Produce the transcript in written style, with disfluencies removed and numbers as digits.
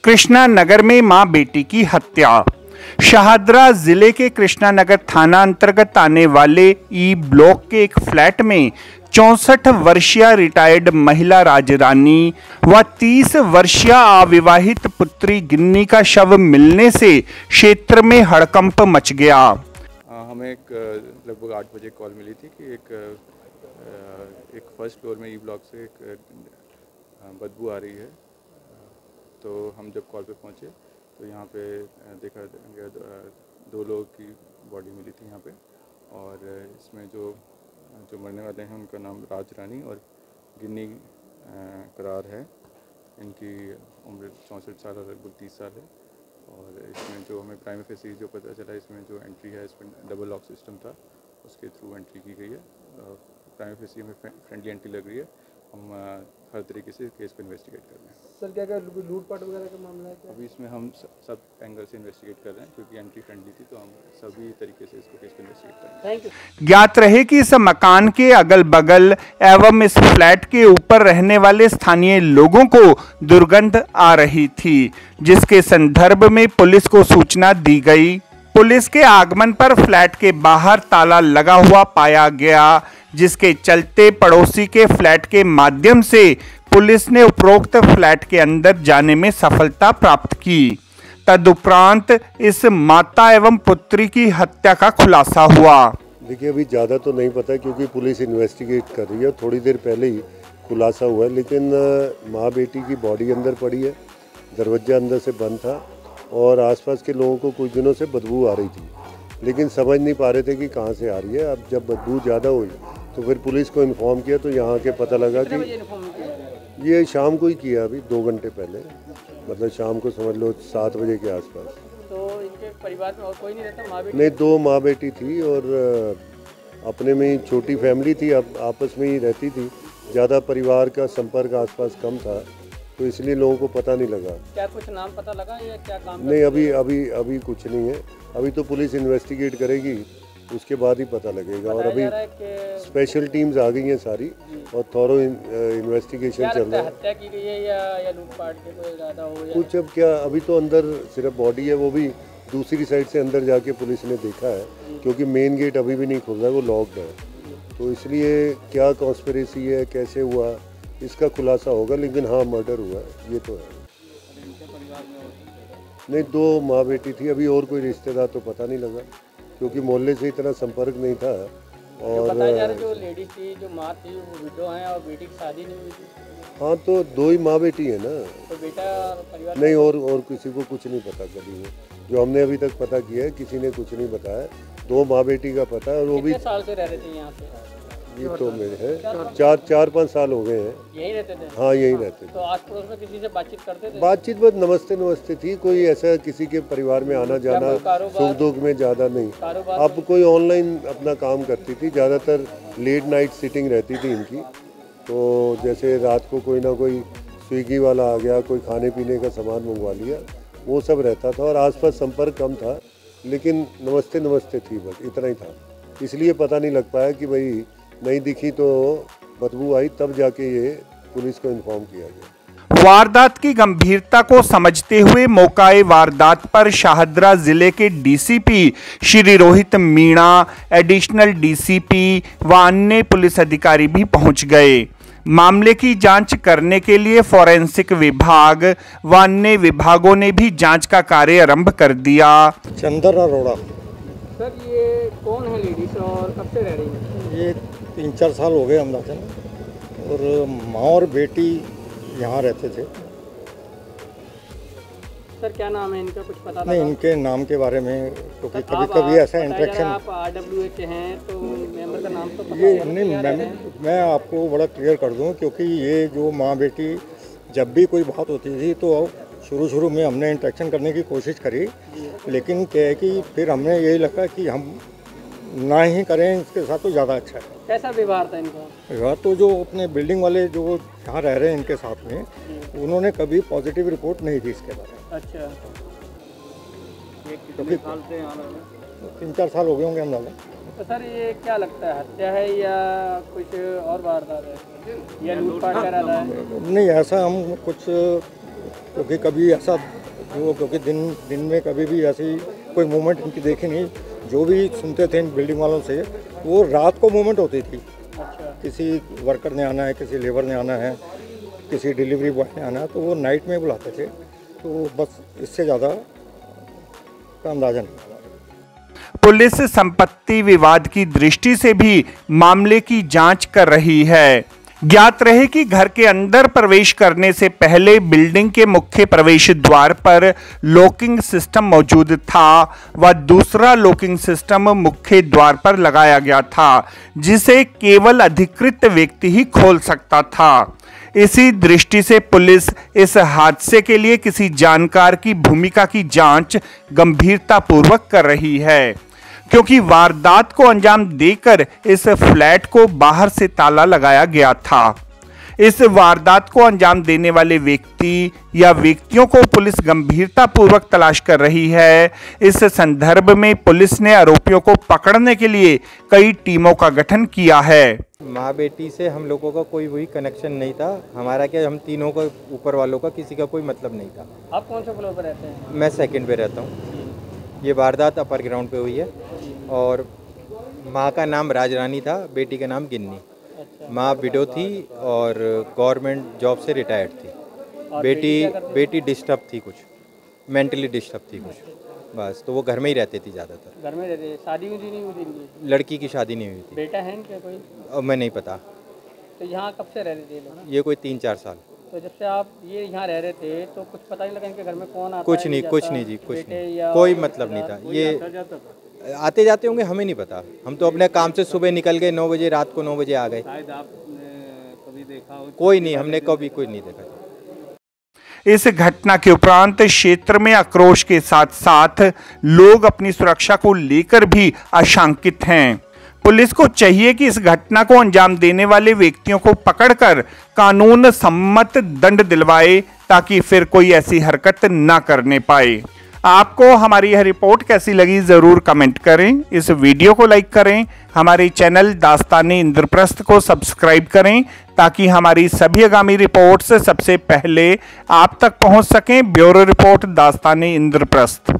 कृष्णा नगर में मां बेटी की हत्या। शाहदरा जिले के कृष्णा नगर थाना अंतर्गत आने वाले ई ब्लॉक के एक फ्लैट में 64 वर्षीय रिटायर्ड महिला राजरानी व 30 वर्षीय अविवाहित पुत्री गिन्नी का शव मिलने से क्षेत्र में हड़कंप मच गया। हमें लगभग 8 बजे कॉल मिली थी कि एक फर्स्ट फ्लोर में ई ब्लॉक से एक बदबू आ रही है। तो हम जब कॉल पे पहुंचे तो यहाँ पे देखा गया 2 लोगों की बॉडी मिली थी यहाँ पे, और इसमें जो मरने वाले हैं उनका नाम राज रानी और गिन्नी करार है। इनकी उम्र 64 साल और लगभग 30 साल है। और इसमें जो हमें प्राइम फेसी जो पता चला, इसमें जो एंट्री है इसमें डबल लॉक सिस्टम था, उसके थ्रू एंट्री की गई है। प्राइम फेसी हमें फ्रेंडली एंट्री लग रही है। हम हर तरीके से केस को इन्वेस्टिगेट कर रहे हैं। सर क्या लूटपाट वगैरह का मामला है क्या? अभी इसमें हम सब एंगल से इन्वेस्टिगेट कर रहे हैं, क्योंकि एंट्री फ्रेंडली थी तो हम सभी तरीके से इसको केस को इन्वेस्टिगेट कर रहे हैं। Thank you. ज्ञात रहे कि इस मकान के अगल बगल एवं इस फ्लैट के ऊपर रहने वाले स्थानीय लोगों को दुर्गंध आ रही थी, जिसके संदर्भ में पुलिस को सूचना दी गई। पुलिस के आगमन पर फ्लैट के बाहर ताला लगा हुआ पाया गया, जिसके चलते पड़ोसी के फ्लैट के माध्यम से पुलिस ने उपरोक्त फ्लैट के अंदर जाने में सफलता प्राप्त की। तदुपरांत इस माता एवं पुत्री की हत्या का खुलासा हुआ। देखिए, अभी ज़्यादा तो नहीं पता क्योंकि पुलिस इन्वेस्टिगेट कर रही है। थोड़ी देर पहले ही खुलासा हुआ है, लेकिन माँ बेटी की बॉडी अंदर पड़ी है, दरवाजा अंदर से बंद था और आसपास के लोगों को कुछ दिनों से बदबू आ रही थी, लेकिन समझ नहीं पा रहे थे कि कहाँ से आ रही है। अब जब बदबू ज़्यादा हुई तो फिर पुलिस को इन्फॉर्म किया, तो यहाँ के पता लगा कि ये शाम को ही किया, अभी 2 घंटे पहले, मतलब शाम को समझ लो 7 बजे के आसपास। तो इनके परिवार में और कोई नहीं रहता? माँ बेटी? नहीं, 2 माँ बेटी थी और अपने में ही छोटी फैमिली थी, अब आपस में ही रहती थी। ज़्यादा परिवार का संपर्क आसपास कम था, तो इसलिए लोगों को पता नहीं लगा। क्या कुछ नाम पता लगा या क्या काम? नहीं, अभी कुछ नहीं है। अभी तो पुलिस इन्वेस्टिगेट करेगी, उसके बाद ही पता लगेगा। और अभी स्पेशल टीम्स आ गई हैं सारी और थॉरो इन्वेस्टिगेशन चल रहा है। हत्या की गई है या लूटपाट के कोई इरादा हो या कुछ? अब क्या, अभी तो अंदर सिर्फ बॉडी है, वो भी दूसरी साइड से अंदर जाके पुलिस ने देखा है, क्योंकि मेन गेट अभी भी नहीं खुल रहा है, वो लॉक्ड है। तो इसलिए क्या कॉन्स्पिरेसी है, कैसे हुआ, इसका खुलासा होगा। लेकिन हाँ, मर्डर हुआ है, ये तो है। नहीं, 2 माँ बेटी थी, अभी और कोई रिश्तेदार तो पता नहीं लगा, क्योंकि मोहल्ले से इतना संपर्क नहीं था। और जो लेडीज थी, जो माँ थी, वो विडो हैं और बेटी की शादी नहीं हुई थी। हाँ, तो 2 ही माँ बेटी है ना, तो बेटा परिवार नहीं, और किसी को कुछ नहीं पता कभी में। जो हमने अभी तक पता किया है, किसी ने कुछ नहीं बताया। 2 माँ बेटी का पता है, और वो भी साल से रह रहे थे यहाँ पे? ये तो मेरे है 4-5 साल हो गए हैं। यही रहते थे? हाँ, यही रहते थे। तो आस पड़ोस में किसी से बातचीत करते थे? बातचीत बस नमस्ते थी, कोई ऐसा किसी के परिवार में आना जाना सुख दुख में ज़्यादा नहीं। अब कोई ऑनलाइन अपना काम करती थी, ज़्यादातर लेट नाइट सिटिंग रहती थी इनकी। तो जैसे रात को कोई ना कोई स्विगी वाला आ गया, कोई खाने पीने का सामान मंगवा लिया, वो सब रहता था। और आसपास संपर्क कम था, लेकिन नमस्ते थी, बस इतना ही था। इसलिए पता नहीं लग पाया कि भाई नहीं दिखी तो बदबू आई, तब जाके ये पुलिस को इन्फॉर्म किया गया। वारदात की गंभीरता को समझते हुए मौकाए वारदात पर शाहदरा जिले के DCP Shri Rohit Meena, additional DCP व अन्य पुलिस अधिकारी भी पहुंच गए। मामले की जांच करने के लिए फॉरेंसिक विभाग व अन्य विभागों ने भी जांच का कार्य आरंभ कर दिया। चंदर अरोड़ा। सर, ये कौन है लेडीज और कब से रह रही है? ये 3-4 साल हो गए अंदाज़ा, और माँ और बेटी यहाँ रहते थे। सर, क्या नाम है इनका, कुछ पता नहीं, इनके नाम के बारे में, क्योंकि कभी ऐसा इंटरेक्शन। आप RWH हैं तो मेंबर का नाम तो पता ये नहीं, मैं आपको बड़ा क्लियर कर दूं, क्योंकि ये जो माँ बेटी जब भी कोई बात होती थी तो शुरू में हमने इंटरेक्शन करने की कोशिश करी, लेकिन क्या है कि फिर हमने यही लगा कि हम ना ही करें इसके साथ, तो ज़्यादा अच्छा है। कैसा व्यवहार था इनका? व्यवहार तो जो अपने बिल्डिंग वाले जो यहाँ रह रहे हैं इनके साथ में, उन्होंने कभी पॉजिटिव रिपोर्ट नहीं दी इसके बारे में। अच्छा, क्योंकि 3-4 साल हो गए होंगे अंदाज़ा। तो सर, ये क्या लगता है, हत्या है या कुछ और वारदात है या लूटपाट का इरादा है? नहीं, ऐसा हम कुछ क्योंकि कभी ऐसा क्योंकि दिन में कभी भी ऐसी कोई मूवमेंट इनकी देखी नहीं। जो भी सुनते थे इन बिल्डिंग वालों से वो रात को मूवमेंट होती थी। किसी वर्कर ने आना है, किसी लेबर ने आना है, किसी डिलीवरी बॉय ने आना है, तो वो नाइट में बुलाते थे। तो बस इससे ज़्यादा का अंदाजा नहीं। पुलिस संपत्ति विवाद की दृष्टि से भी मामले की जांच कर रही है। ज्ञात रहे कि घर के अंदर प्रवेश करने से पहले बिल्डिंग के मुख्य प्रवेश द्वार पर लॉकिंग सिस्टम मौजूद था व दूसरा लॉकिंग सिस्टम मुख्य द्वार पर लगाया गया था, जिसे केवल अधिकृत व्यक्ति ही खोल सकता था। इसी दृष्टि से पुलिस इस हादसे के लिए किसी जानकार की भूमिका की जांच गंभीरतापूर्वक कर रही है, क्योंकि वारदात को अंजाम देकर इस फ्लैट को बाहर से ताला लगाया गया था। इस वारदात को अंजाम देने वाले व्यक्ति या व्यक्तियों को पुलिस गंभीरतापूर्वक तलाश कर रही है। इस संदर्भ में पुलिस ने आरोपियों को पकड़ने के लिए कई टीमों का गठन किया है। माँ बेटी से हम लोगों का कोई वही कनेक्शन नहीं था। हमारा क्या, हम तीनों का ऊपर वालों का किसी का कोई मतलब नहीं था। आप कौन से फ्लोर पर रहते हैं? मैं सेकंड पे रहता हूँ। ये वारदात अपर ग्राउंड पे हुई है और माँ का नाम राजरानी था, बेटी का नाम गिन्नी। माँ विडो थी और गवर्नमेंट जॉब से रिटायर्ड थी। बेटी डिस्टर्ब थी, कुछ मेंटली डिस्टर्ब थी कुछ, बस। तो वो घर में ही रहती थी ज़्यादातर। घर में रहते? शादी हुई नहीं हुई थी? लड़की की शादी नहीं हुई थी। बेटा है क्या कोई? अब मैं नहीं पता। तो यहाँ कब से रह रहे थे लोग? ये कोई 3-4 साल। तो जब से आप ये यहाँ रह रहे थे तो कुछ पता नहीं लगा इनके घर में कौन आता कुछ है? नहीं जी, कुछ नहीं, कोई मतलब नहीं था। ये आते जाते होंगे, हमें नहीं पता। हम तो अपने काम से सुबह निकल गए 9 बजे, रात को 9 बजे आ गए। शायद आपने कभी देखा हो? कोई नहीं, हमने कभी कोई नहीं देखा। इस घटना के उपरांत क्षेत्र में आक्रोश के साथ साथ लोग अपनी सुरक्षा को लेकर भी आशंकित हैं। पुलिस को चाहिए कि इस घटना को अंजाम देने वाले व्यक्तियों को पकड़कर कानून सम्मत दंड दिलवाए, ताकि फिर कोई ऐसी हरकत ना करने पाए। आपको हमारी यह रिपोर्ट कैसी लगी जरूर कमेंट करें। इस वीडियो को लाइक करें। हमारे चैनल दास्ताने इंद्रप्रस्थ को सब्सक्राइब करें, ताकि हमारी सभी आगामी रिपोर्ट्स सबसे पहले आप तक पहुंच सकें। Bureau report Dastane Indraprastha.